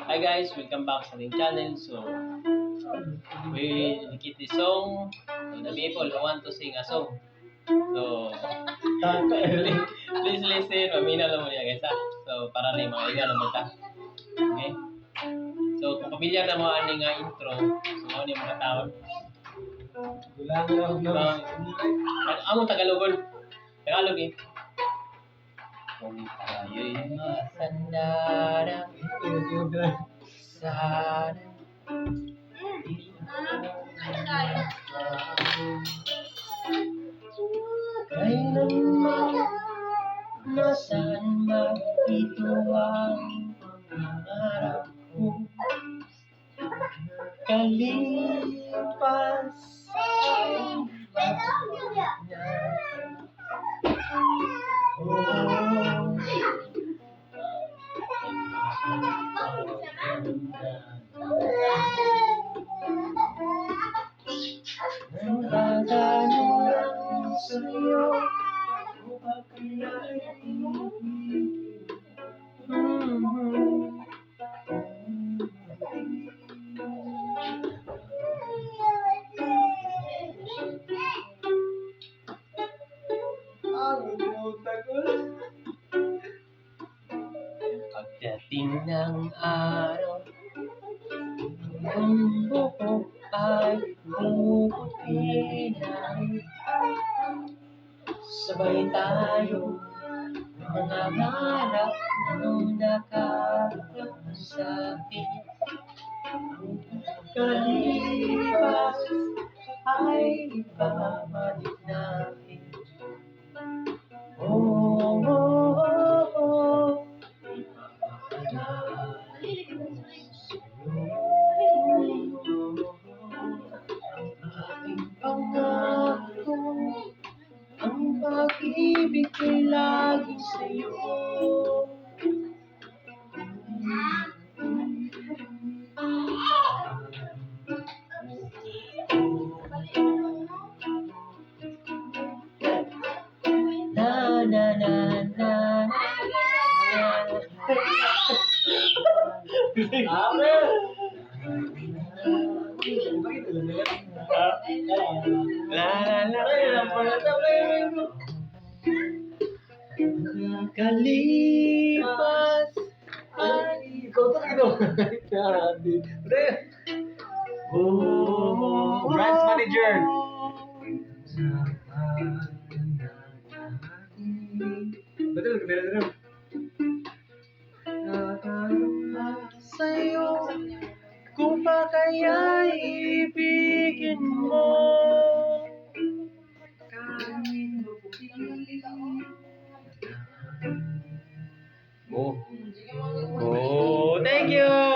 Hi guys, welcome back sa ating channel. So, we dedicate this song to the people who want to sing a song. So, please listen, mamina lang mo niya guys ha. So, para na yung mga iga lang ta. Okay? So, kung pamilyar na mga aning intro, so ano yung mga taon? Among Tagalogol. Tagalog eh. Kung tayo'y masandara sana kailanman nasaan man ito ang pangarap ko kalipas ay nagdadalo lang sa'yo upang pagdating ng araw ang buhok ay puputi na sabay tayo mangangarap ng nakakasakit kalipas ay ibabalik natin oh, oh, oh, oh. Ating pangako ang pag-ibig ko'y laging sa'yo. Na na na na kalipas ay Branch manager. Betul, betul. sa'yo kung pa kaya ibigin mo Oh, thank you.